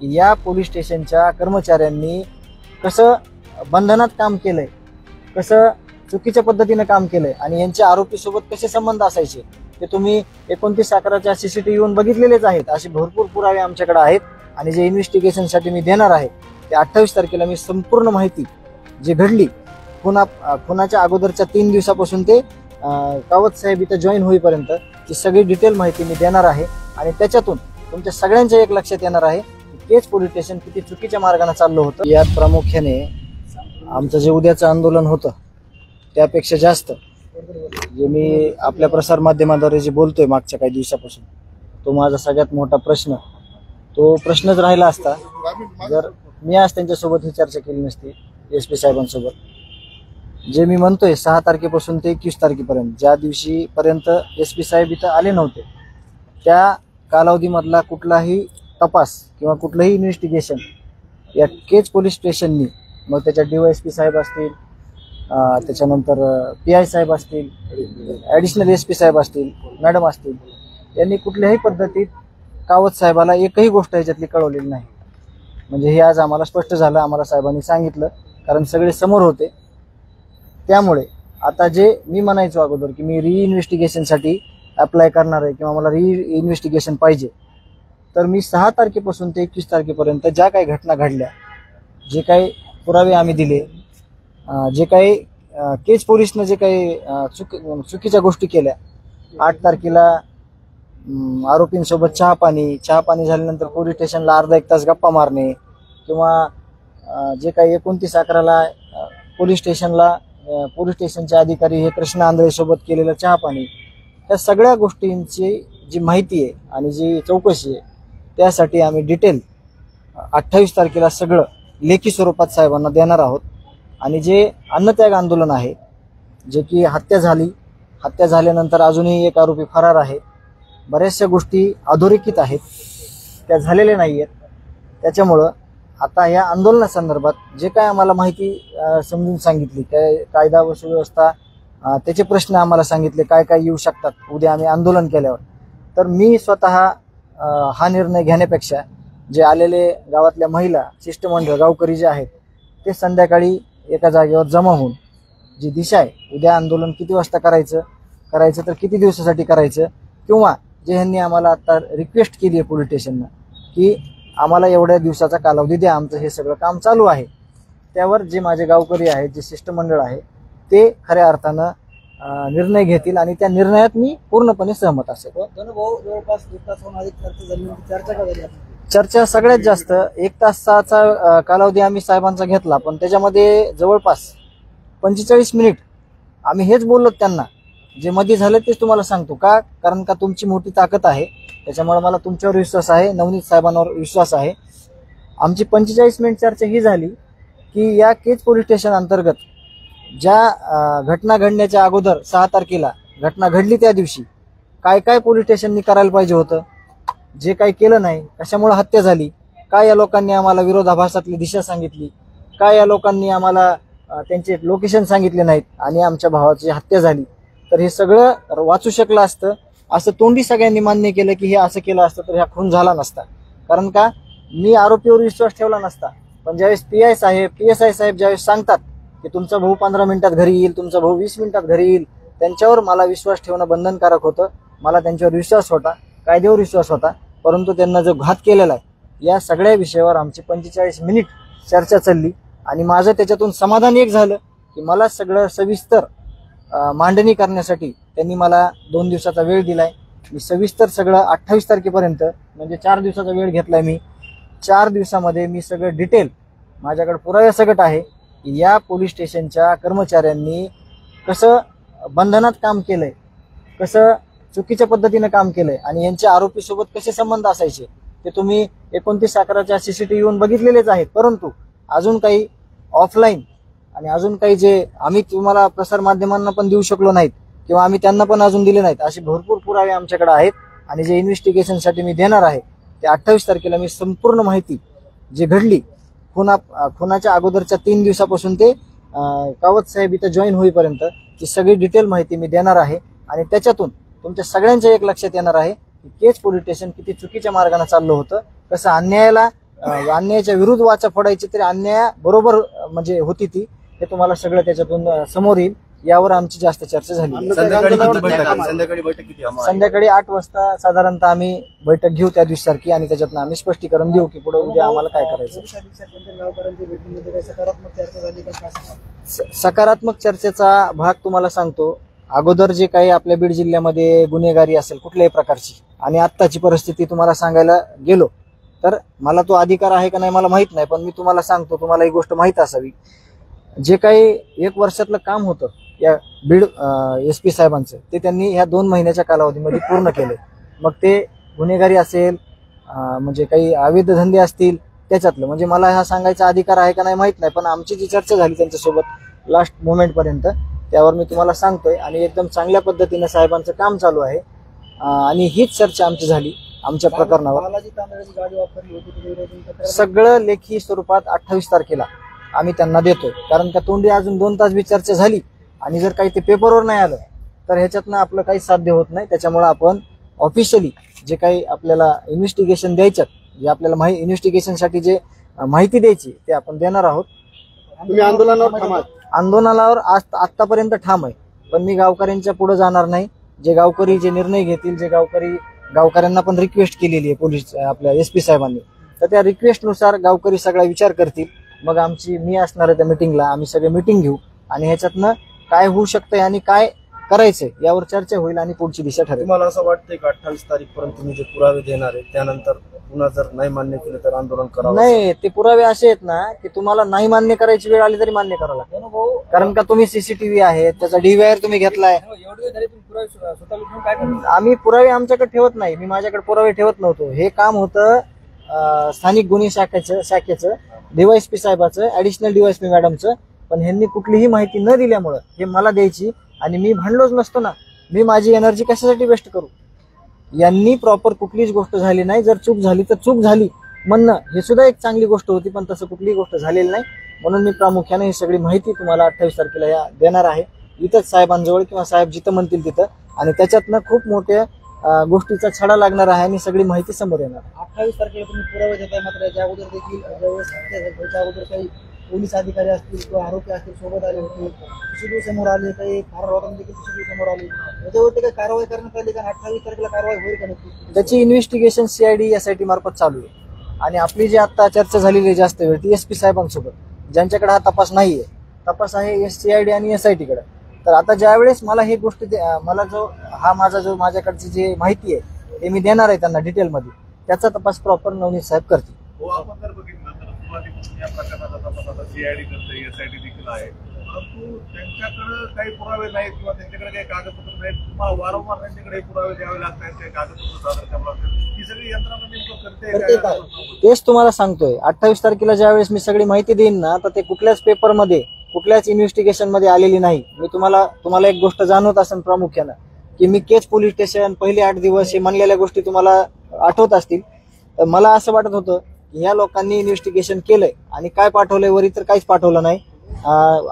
या पोलीस स्टेशनच्या कर्मचाऱ्यांनी कसं बंधनात काम केलंय, कसं चुकीच्या पद्धतीने काम केलंय आणि यांच्या आरोपी सोबत कसे संबंध असायचे ते तुम्ही 29/11च्या सीसीटीव्हीवरून बघितलेलेच आहेत। असे भरपूर पुरावे आमच्याकडे आहेत आणि जे इन्व्हेस्टिगेशन साठी मी देणार आहे ते 28 तारखेला मी संपूर्ण माहिती जी घडली खुनाच्या अगोदरच्या 3 दिवसापासून ते कावत साहेब इथं जॉईन होईपर्यंत ती सगळी डिटेल माहिती मी देणार आहे आणि त्याच्यातून तुमच्या सगळ्यांच्या एक लक्षात येणार आहे केज पोलीस स्टेशन किती चुकीच्या मार्गाने चाललं होतं। यात प्रामुख्याने आमचं जे उद्याचं आंदोलन होतं त्यापेक्षा जास्त जे मी आपल्या प्रसार माध्यमाद्वारे जे बोलतोय मागच्या काही दिवसापासून तो माझा सगळ्यात मोठा प्रश्नच राहिला असता जर मी आज त्यांच्यासोबत ही चर्चा केली नसती एसपी साहेबांसोबत। जे मी म्हणतोय 6 तारखेपासून ते 21 तारखेपर्यंत ज्या दिवशी पर्यंत एसपी साहेब इथं आले नव्हते त्या कालावधीमधला कुठलाही तपास किंवा कुठलंही इन्व्हेस्टिगेशन या केज पोलीस स्टेशननी मग त्याच्या डीवायएसपी साहेब असतील त्याच्यानंतर पीआय साहेब असतील ॲडिशनल एसपी साहेब असतील मॅडम असतील यांनी कुठल्याही पद्धतीत कावत साहेबाला एकही गोष्ट याच्यातली कळवलेली नाही। म्हणजे हे आज आम्हाला स्पष्ट झालं, आम्हाला साहेबांनी सांगितलं कारण सगळे समोर होते। त्यामुळे आता जे मी म्हणायचो अगोदर की मी री-इन्व्हेस्टिगेशनसाठी अप्लाय करणार आहे किंवा मला री-इन्व्हेस्टिगेशन पाहिजे, तर मी 6 तारखेपासून ते 21 तारखेपर्यंत ज्या काही घटना घडल्या, जे काही पुरावे आम्ही दिले, जे काही केज पोलीसनं जे काही चुकीच्या गोष्टी केल्या, 8 तारखेला आरोपींसोबत चहा पाणी झाल्यानंतर पोलीस स्टेशनला अर्धा 1 तास गप्पा मारणे किंवा जे काही 29/11ला पोलीस स्टेशनचे अधिकारी हे कृष्ण आंधळे सोबत केलेलं चहा पाणी, त्या सगळ्या गोष्टींची जी माहिती आहे आणि जी चौकशी आहे त्यासाठी आम्ही डिटेल 28 तारखेला सगळं लेखी स्वरूपात साहेबांना देणार आहोत। आणि जे अन्नत्याग आंदोलन आहे जे की हत्या झाल्यानंतर अजूनही एक आरोपी फरार आहे, बऱ्याचशा गोष्टी अधोरेखित आहेत, त्या झालेल्या नाही आहेत। त्याच्यामुळं आता या आंदोलनासंदर्भात जे काय आम्हाला माहिती समजून सांगितली, कायदा व सुव्यवस्था त्याचे प्रश्न आम्हाला सांगितले, काय काय येऊ शकतात उद्या आम्ही आंदोलन केल्यावर, तर मी स्वतः हा निर्णय घेण्यापेक्षा जे आलेले गावातल्या महिला शिष्टमंडळ गावकरी जे आहेत ते संध्याकाळी एका जागेवर जमा होऊन जी दिशा आहे उद्या आंदोलन किती वाजता करायचं तर किती दिवसासाठी करायचं, किंवा जे ह्यांनी आम्हाला आता रिक्वेस्ट केली आहे पोलीस स्टेशननं की आम्हाला एवढ्या दिवसाचा कालावधी द्या, आमचं हे सगळं काम चालू आहे, त्यावर जे माझे गावकरी आहेत, जे शिष्टमंडळ आहे ते खऱ्या अर्थानं निर्णय घेतील आणि त्या निर्णयात मी पूर्णपणे सहमत असेल। चर्चा सगळ्यात जास्त 1 तासाचा कालावधी आम्ही साहेबांचा घेतला, पण त्याच्यामध्ये जवळपास 45 मिनिट आम्ही हेच बोललो त्यांना, जे मध्ये झालं तेच तुम्हाला सांगतो का, कारण का तुमची मोठी ताकद आहे, त्याच्यामुळे मला तुमच्यावर विश्वास आहे, नवनीत साहेबांवर विश्वास आहे। आमची 45 मिनिट चर्चा ही झाली की या केज पोलीस स्टेशन अंतर्गत ज्या घटना घडण्याच्या अगोदर 6 तारखेला घटना घडली त्या दिवशी काय काय पोलीस स्टेशननी करायला पाहिजे होतं, जे काही केलं नाही, कशामुळे हत्या झाली, काय या लोकांनी आम्हाला विरोधाभासातली दिशा सांगितली, काय या लोकांनी आम्हाला त्यांचे लोकेशन सांगितले नाहीत आणि आमच्या भावाची हत्या झाली, तर हे सगळं वाचू शकलं असतं। असं तोंडी सगळ्यांनी मान्य केलं की हे असं केलं असतं तर हा खून झाला नसता, कारण का मी आरोपीवर विश्वास ठेवला नसता। पण ज्यावेळेस PSI साहेब ज्यावेळेस सांगतात की तुमचा भाऊ 15 मिनिटात घरी येईल, तुमचा भाऊ 20 मिनिटात घरी येईल, त्यांच्यावर मला विश्वास ठेवणं बंधनकारक होतं। मला त्यांच्यावर विश्वास होता, कायद्यावर विश्वास होता, परंतु त्यांना जो घात केलेला आहे या सगळ्या विषयावर आमची 45 मिनिट चर्चा चालली आणि माझं त्याच्यातून समाधान एक झालं की मला सगळं सविस्तर मांडणी करण्यासाठी त्यांनी मला 2 दिवसाचा वेळ दिलाय। मी सविस्तर सगळं 28 तारखेपर्यंत म्हणजे 4 दिवसाचा वेळ घेतलाय। मी 4 दिवसामध्ये मी सगळं डिटेल माझ्याकडे पुराव्यासकट आहे की या पोलीस स्टेशनच्या कर्मचाऱ्यांनी कसं बंधनात काम केलंय, कसं चुकीच्या पद्धतीने काम केलंय आणि यांच्या आरोपी सोबत कसे संबंध असायचे ते तुम्ही 29/11च्या सीसीटीव्हीवरून बघितलेलेच आहेत। परंतु अजून काही ऑफलाईन आणि अजून काही जे आम्ही तुम्हाला प्रसार माध्यमांना पण देऊ शकलो नाहीत किंवा आम्ही त्यांना पण अजून दिले नाहीत, असे भरपूर पुरावे आमच्याकडे आहेत आणि जे इन्व्हेस्टिगेशनसाठी मी देणार आहे ते 28 तारखेला मी संपूर्ण माहिती जी घडली खुनाच्या अगोदरच्या 3 दिवसापासून ते कावत साहेब इथं जॉईन होईपर्यंत ती सगळी डिटेल माहिती मी देणार आहे आणि त्याच्यातून तुमच्या सगळ्यांच्या एक लक्षात येणार आहे की केज पोलीस स्टेशन किती चुकीच्या मार्गाने चाललं होतं, कसं अन्यायाला अन्यायाच्या विरुद्ध वाचा फोडायची तरी अन्याय बरोबर म्हणजे होती ती, हे तुम्हाला सगळं त्याच्यातून समोर येईल. यावर आमची जास्त चर्चा झाली. संध्याकाळी 8 वाजता साधारणतः आम्ही बैठक घेऊ त्या दिवसासारखी, आणि त्याच्यातून आम्ही स्पष्टीकरण देऊ की पुढे उद्या आम्हाला काय करायचं. सकारात्मक चर्चेचा भाग तुम्हाला सांगतो. अगोदर जे काही आपल्या बीड जिल्ह्यामध्ये गुन्हेगारी असेल कुठल्याही प्रकारची, आणि आत्ताची परिस्थिती तुम्हाला सांगायला गेलो तर मला तो अधिकार आहे का नाही मला माहित नाही, पण मी तुम्हाला सांगतो, तुम्हाला ही गोष्ट माहित असावी. जे काही 1 वर्षातलं काम होतं या बीड SP साहेबांचं, ते त्यांनी ह्या 2 महिन्याच्या कालावधीमध्ये पूर्ण केले. मग ते गुन्हेगारी असेल, म्हणजे काही अवैध धंदे असतील त्याच्यातलं, म्हणजे मला हा सांगायचा अधिकार आहे का नाही माहित नाही, पण आमची जी चर्चा झाली त्यांच्यासोबत लास्ट मोमेंट पर्यंत, त्यावर मी तुम्हाला सांगतोय. आणि एकदम चांगल्या पद्धतीने साहेबांचं काम चालू आहे, आणि हीच चर्चा आमची झाली आमच्या प्रकरणावर. सगळं लेखी स्वरूपात 28 तारखेला आम्ही त्यांना देतोय, कारण का तोंडी अजून 2 तास बी चर्चा झाली, आणि जर काही ते पेपरवर नाही आलं तर ह्याच्यातनं आपलं काही साध्य होत नाही. त्याच्यामुळे आपण ऑफिशियली जे काही आपल्याला इन्व्हेस्टिगेशन द्यायच्यात, जे आपल्याला इन्व्हेस्टिगेशनसाठी जे माहिती द्यायची ते आपण देणार आहोत. तुम्ही आंदोलनावर आतापर्यंत ठाम आहे, पण मी गावकऱ्यांच्या पुढे जाणार नाही. जे गावकरी जे निर्णय घेतील, जे गावकऱ्यांना पण रिक्वेस्ट केलेली आहे पोलीस आपल्या SP साहेबांनी, तर त्या रिक्वेस्टनुसार गावकरी सगळा विचार करतील. मग मी असणार आहे त्या मिटिंगला, आम्ही सगळे मिटिंग घेऊ, आणि ह्याच्यातनं काय होऊ शकतंय आणि काय करायचंय यावर चर्चा होईल, आणि पुढची दिशा ठरेल. तुम्हाला असं वाटतंय की 28 तारीखपर्यंत तुम्ही जे पुरावे देणार आहे त्यानंतर पुन्हा जर नाही मान्य केलं तर आंदोलन करावं? नाही, ते पुरावे असे आहेत ना की तुम्हाला नाही मान्य करायची वेळ आली तरी मान्य करावं लागतं, कारण का तुम्ही CCTV आहे, त्याचा DVR तुम्ही घेतलाय. आम्ही पुरावे आमच्याकडे ठेवत नाही, मी माझ्याकडे पुरावे ठेवत नव्हतो. हे काम होतं स्थानिक गुन्हे शाखेचं DYSP साहेबाचं, ऍडिशनल DYSP मॅडमचं, पण ह्यांनी कुठलीही माहिती न दिल्यामुळं हे मला द्यायची, आणि मी भांडलोच नसतो ना, मी माझी एनर्जी कशासाठी वेस्ट करू. यांनी प्रॉपर कुठलीच गोष्ट झाली नाही. जर चूक झाली तर चूक झाली म्हणणं हे सुद्धा एक चांगली गोष्ट होती, पण तसं कुठलीही गोष्ट झालेली नाही. म्हणून मी प्रामुख्याने ही सगळी माहिती तुम्हाला 28 तारखेला या देणार आहे, इथंच साहेबांजवळ, किंवा साहेब जिथं म्हणतील तिथं, आणि त्याच्यातनं खूप मोठ्या गोष्टीचा छडा लागणार आहे आणि सगळी माहिती समोर येणार. 28 तारखेला तुम्ही पुरावे देताय, मात्र याच्या अगोदर देखील त्याच्या अगोदर काही पोलीस अधिकारी असतील किंवा आरोपी असतील सोबत आले होते, CCTV समोर आले, काही फरार होताना देखील CCTV समोर आले, याच्यावरती काही कारवाई करण्यात आली का? 28 तारखेला कारवाई होईल का नक्की? त्याची इन्व्हेस्टिगेशन CID SIT मार्फत चालू आहे, आणि आपली जी आता चर्चा झालेली आहे जास्त वेळ ती SP साहेबांसोबत, ज्यांच्याकडे हा तपास नाहीये, तपास आहे CID आणि SIT कडे. तर आता ज्या वेळेस मला ही गोष्ट मला माझ्याकडची जी माहिती आहे ते मी देणार आहे त्यांना डिटेलमध्ये, त्याचा तपास प्रॉपर नवनीत साहेब करतील. या प्रकरणाचा तपास आता CID करते, SIT देखील आहे, परंतु त्यांच्याकडे काही पुरावे नाहीत किंवा त्यांच्याकडे काही कागदपत्र नाहीत. तुम्हाला वारंवार त्यांच्याकडे पुरावे द्यावे लागतात, काही कागदपत्र सादर करावे लागतात. ही सगळी यंत्रणा नेमकं करते. तेच तुम्हाला सांगतोय, 28 तारखेला ज्या वेळेस मी सगळी माहिती देईन ना, तर ते कुठल्याच पेपरमध्ये, कुठल्याच इन्व्हेस्टिगेशन मध्ये आलेली नाही. मी तुम्हाला एक गोष्ट जाणवत असेल प्रामुख्यानं, की मी केज पोलीस स्टेशन पहिले 8 दिवस हे म्हणलेल्या गोष्टी तुम्हाला आठवत असतील. तर मला असं वाटत होतं ह्या लोकांनी इन्व्हेस्टिगेशन केलंय आणि काय पाठवलंय, वरी तर काहीच पाठवलं नाही.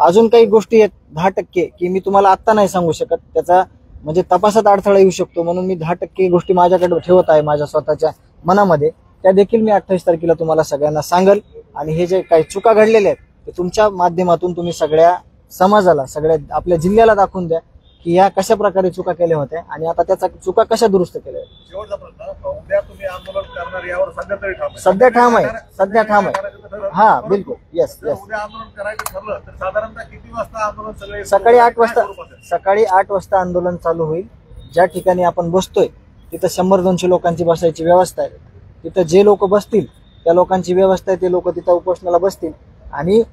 अजून काही गोष्टी आहेत 10% की मी तुम्हाला आत्ता नाही सांगू शकत, त्याचा म्हणजे तपासात अडथळा येऊ शकतो, म्हणून मी 10% गोष्टी माझ्याकडे ठेवत आहे माझ्या स्वतःच्या मनामध्ये. त्या देखील मी 28 तारखेला तुम्हाला सगळ्यांना सांगल, आणि हे जे काही चुका घडलेल्या आहेत ते तुमच्या माध्यमातून तुम्ही सगळ्या समाजाला, सगळ्या आपल्या जिल्ह्याला दाखवून द्या की ह्या कशा प्रकारे चुका केल्या होत्या आणि आता त्याचा चुका कशा दुरुस्त केल्या. शेवटचा प्रश्न, उद्या तुम्ही आंदोलन करणार यावर सध्या तरी ठाम आहे? सध्या ठाम आहे. हा, बिलकुल. येस. उद्या आंदोलन करायचं ठरलं तर साधारणतः किती वाजता आंदोलन? सकाळी 8 वाजता आंदोलन चालू होईल. ज्या ठिकाणी आपण बसतोय तिथं 100-200 लोकांची बसायची व्यवस्था आहे. तिथं जे लोक बसतील त्या लोकांची व्यवस्था आहे, ते लोक तिथं उपोषणाला बसतील. आणि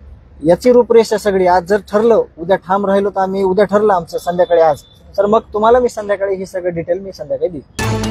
याची रूपरेषा सगळी आज जर ठरलं, उद्या ठाम राहिलो तर आम्ही, उद्या ठरलं आमचं संध्याकाळी आज, तर मग तुम्हाला मी संध्याकाळी ही सगळं डिटेल मी संध्याकाळी देईन.